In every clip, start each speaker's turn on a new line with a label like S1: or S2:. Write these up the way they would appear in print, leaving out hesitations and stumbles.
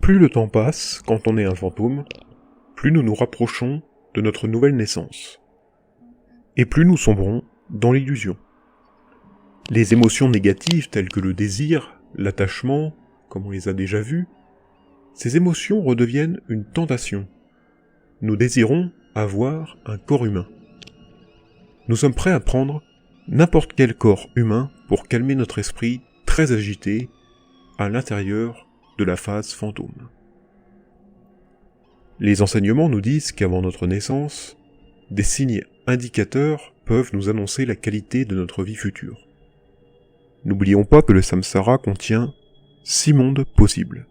S1: Plus le temps passe, quand on est un fantôme, plus nous nous rapprochons de notre nouvelle naissance. Et plus nous sombrons dans l'illusion. Les émotions négatives telles que le désir, l'attachement, comme on les a déjà vues, ces émotions redeviennent une tentation. Nous désirons avoir un corps humain. Nous sommes prêts à prendre n'importe quel corps humain pour calmer notre esprit très agité à l'intérieur de la phase fantôme. Les enseignements nous disent qu'avant notre naissance, des signes indicateurs peuvent nous annoncer la qualité de notre vie future. N'oublions pas que le samsara contient 6 mondes possibles.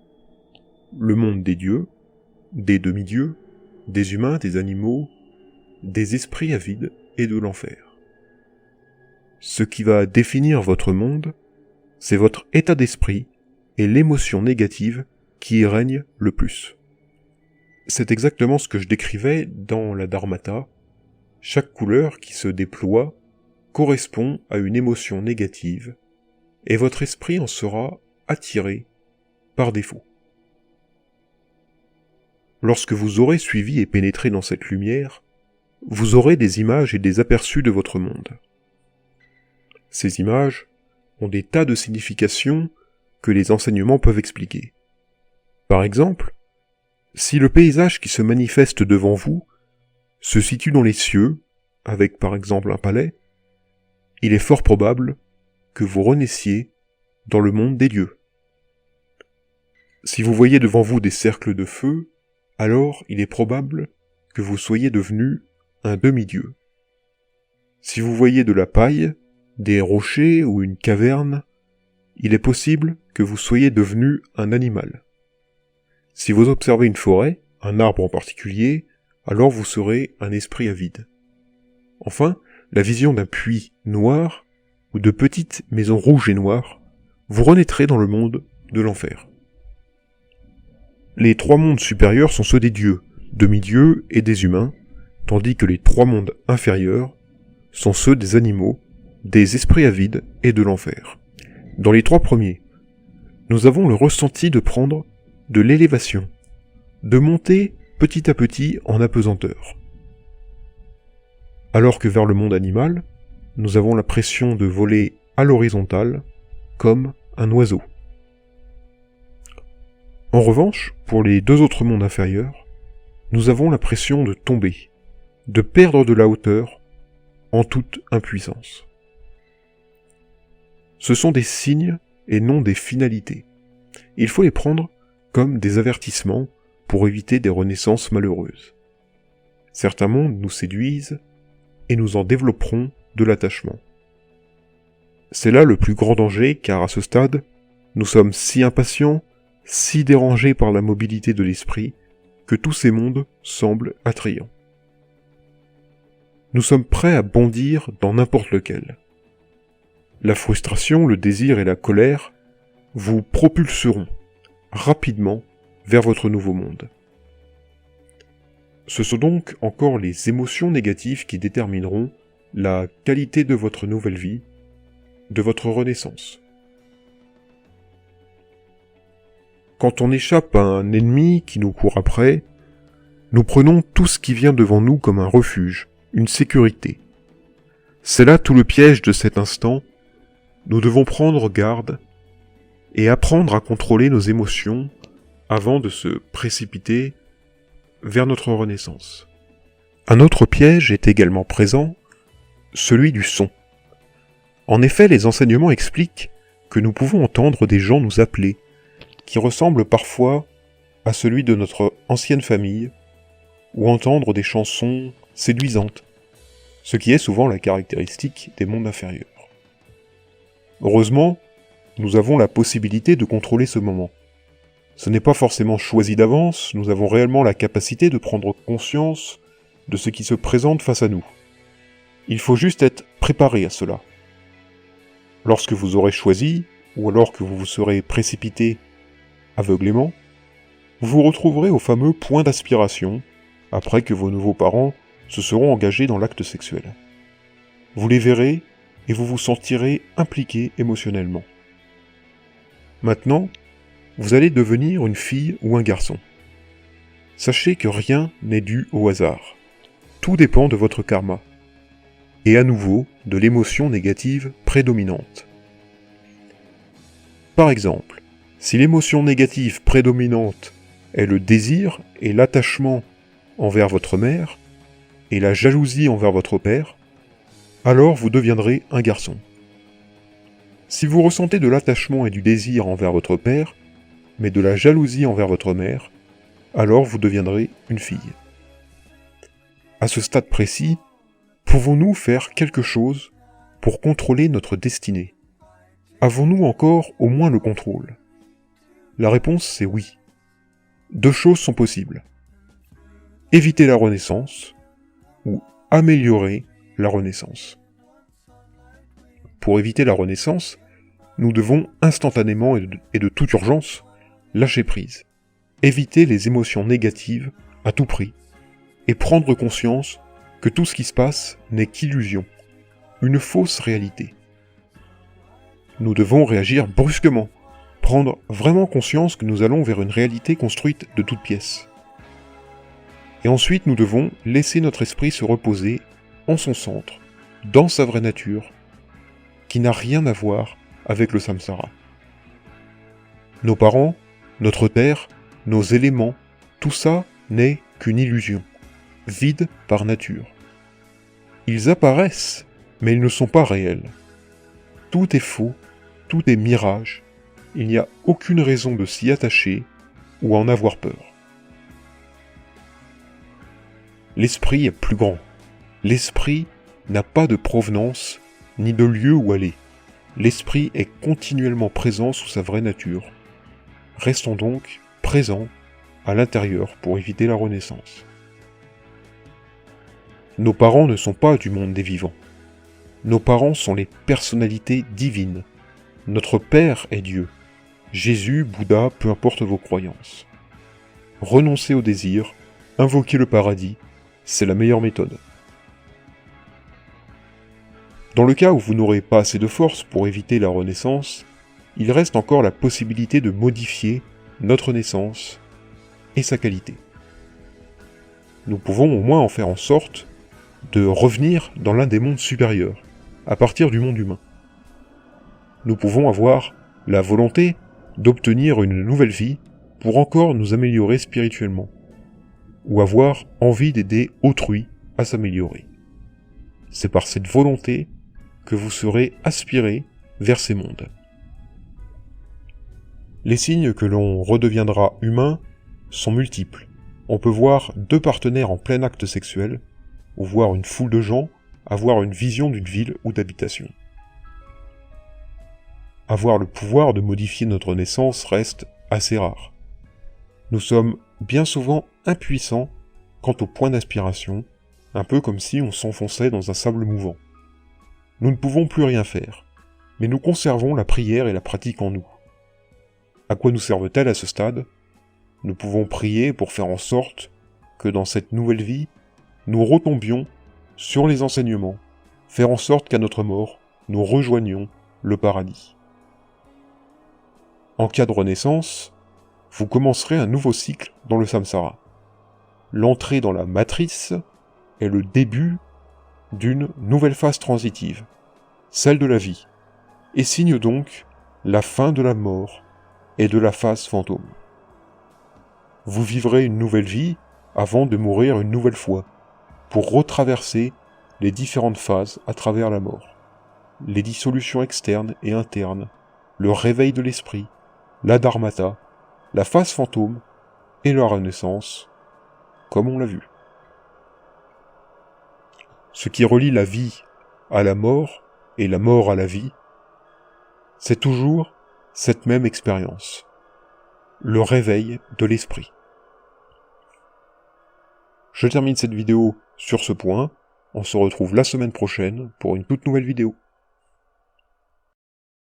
S1: Le monde des dieux, des demi-dieux, des humains, des animaux, des esprits avides et de l'enfer. Ce qui va définir votre monde, c'est votre état d'esprit et l'émotion négative qui y règne le plus. C'est exactement ce que je décrivais dans la Dharmata. Chaque couleur qui se déploie correspond à une émotion négative, et votre esprit en sera attiré par défaut. Lorsque vous aurez suivi et pénétré dans cette lumière, vous aurez des images et des aperçus de votre monde. Ces images ont des tas de significations que les enseignements peuvent expliquer. Par exemple, si le paysage qui se manifeste devant vous se situe dans les cieux, avec par exemple un palais, il est fort probable que vous renaissiez dans le monde des dieux. Si vous voyez devant vous des cercles de feu, alors il est probable que vous soyez devenu un demi-dieu. Si vous voyez de la paille, des rochers ou une caverne, il est possible que vous soyez devenu un animal. Si vous observez une forêt, un arbre en particulier, alors vous serez un esprit avide. Enfin, la vision d'un puits noir ou de petites maisons rouges et noires, vous renaîtrez dans le monde de l'enfer. Les 3 mondes supérieurs sont ceux des dieux, demi-dieux et des humains, tandis que les 3 mondes inférieurs sont ceux des animaux, des esprits avides et de l'enfer. Dans les 3 premiers, nous avons le ressenti de prendre de l'élévation, de monter petit à petit en apesanteur. Alors que vers le monde animal, nous avons l'impression de voler à l'horizontale, comme un oiseau. En revanche, pour les 2 autres mondes inférieurs, nous avons l'impression de tomber, de perdre de la hauteur, en toute impuissance. Ce sont des signes et non des finalités. Il faut les prendre comme des avertissements pour éviter des renaissances malheureuses. Certains mondes nous séduisent et nous en développerons de l'attachement. C'est là le plus grand danger car à ce stade, nous sommes si impatients, si dérangés par la mobilité de l'esprit, que tous ces mondes semblent attrayants. Nous sommes prêts à bondir dans n'importe lequel. La frustration, le désir et la colère vous propulseront rapidement vers votre nouveau monde. Ce sont donc encore les émotions négatives qui détermineront la qualité de votre nouvelle vie, de votre renaissance. Quand on échappe à un ennemi qui nous court après, nous prenons tout ce qui vient devant nous comme un refuge, une sécurité. C'est là tout le piège de cet instant. Nous devons prendre garde et apprendre à contrôler nos émotions avant de se précipiter vers notre renaissance. Un autre piège est également présent, celui du son. En effet, les enseignements expliquent que nous pouvons entendre des gens nous appeler, qui ressemblent parfois à celui de notre ancienne famille, ou entendre des chansons séduisantes, ce qui est souvent la caractéristique des mondes inférieurs. Heureusement, nous avons la possibilité de contrôler ce moment. Ce n'est pas forcément choisi d'avance, nous avons réellement la capacité de prendre conscience de ce qui se présente face à nous. Il faut juste être préparé à cela. Lorsque vous aurez choisi, ou alors que vous vous serez précipité aveuglément, vous vous retrouverez au fameux point d'aspiration, après que vos nouveaux parents se seront engagés dans l'acte sexuel. Vous les verrez et vous vous sentirez impliqué émotionnellement. Maintenant, vous allez devenir une fille ou un garçon. Sachez que rien n'est dû au hasard. Tout dépend de votre karma. Et à nouveau, de l'émotion négative prédominante. Par exemple, si l'émotion négative prédominante est le désir et l'attachement envers votre mère, et la jalousie envers votre père, alors vous deviendrez un garçon. Si vous ressentez de l'attachement et du désir envers votre père, mais de la jalousie envers votre mère, alors vous deviendrez une fille. À ce stade précis, pouvons-nous faire quelque chose pour contrôler notre destinée? Avons-nous encore au moins le contrôle? La réponse c'est oui. Deux choses sont possibles. Éviter la renaissance ou améliorer la renaissance. Pour éviter la renaissance, nous devons instantanément et de toute urgence lâcher prise, éviter les émotions négatives à tout prix, et prendre conscience que tout ce qui se passe n'est qu'illusion, une fausse réalité. Nous devons réagir brusquement, prendre vraiment conscience que nous allons vers une réalité construite de toutes pièces. Et ensuite nous devons laisser notre esprit se reposer en son centre, dans sa vraie nature, qui n'a rien à voir avec le samsara. Nos parents, notre terre, nos éléments, tout ça n'est qu'une illusion, vide par nature. Ils apparaissent, mais ils ne sont pas réels. Tout est faux, tout est mirage, il n'y a aucune raison de s'y attacher ou en avoir peur. L'esprit est plus grand. L'esprit n'a pas de provenance ni de lieu où aller. L'esprit est continuellement présent sous sa vraie nature. Restons donc présents à l'intérieur pour éviter la renaissance. Nos parents ne sont pas du monde des vivants. Nos parents sont les personnalités divines. Notre Père est Dieu. Jésus, Bouddha, peu importe vos croyances. Renoncez au désir, invoquez le paradis, c'est la meilleure méthode. Dans le cas où vous n'aurez pas assez de force pour éviter la renaissance, il reste encore la possibilité de modifier notre naissance et sa qualité. Nous pouvons au moins en faire en sorte de revenir dans l'un des mondes supérieurs, à partir du monde humain. Nous pouvons avoir la volonté d'obtenir une nouvelle vie pour encore nous améliorer spirituellement, ou avoir envie d'aider autrui à s'améliorer. C'est par cette volonté que vous serez aspiré vers ces mondes. Les signes que l'on redeviendra humain sont multiples. On peut voir deux partenaires en plein acte sexuel, ou voir une foule de gens, avoir une vision d'une ville ou d'habitation. Avoir le pouvoir de modifier notre naissance reste assez rare. Nous sommes bien souvent impuissants quant au point d'aspiration, un peu comme si on s'enfonçait dans un sable mouvant. Nous ne pouvons plus rien faire, mais nous conservons la prière et la pratique en nous. À quoi nous servent-elles à ce stade? Nous pouvons prier pour faire en sorte que dans cette nouvelle vie, nous retombions sur les enseignements, faire en sorte qu'à notre mort, nous rejoignions le paradis. En cas de renaissance, vous commencerez un nouveau cycle dans le samsara. L'entrée dans la matrice est le début d'une nouvelle phase transitive, celle de la vie, et signe donc la fin de la mort et de la phase fantôme. Vous vivrez une nouvelle vie avant de mourir une nouvelle fois, pour retraverser les différentes phases à travers la mort, les dissolutions externes et internes, le réveil de l'esprit, la dharmata, la phase fantôme et la renaissance, comme on l'a vu. Ce qui relie la vie à la mort et la mort à la vie, c'est toujours cette même expérience, le réveil de l'esprit. Je termine cette vidéo sur ce point, on se retrouve la semaine prochaine pour une toute nouvelle vidéo.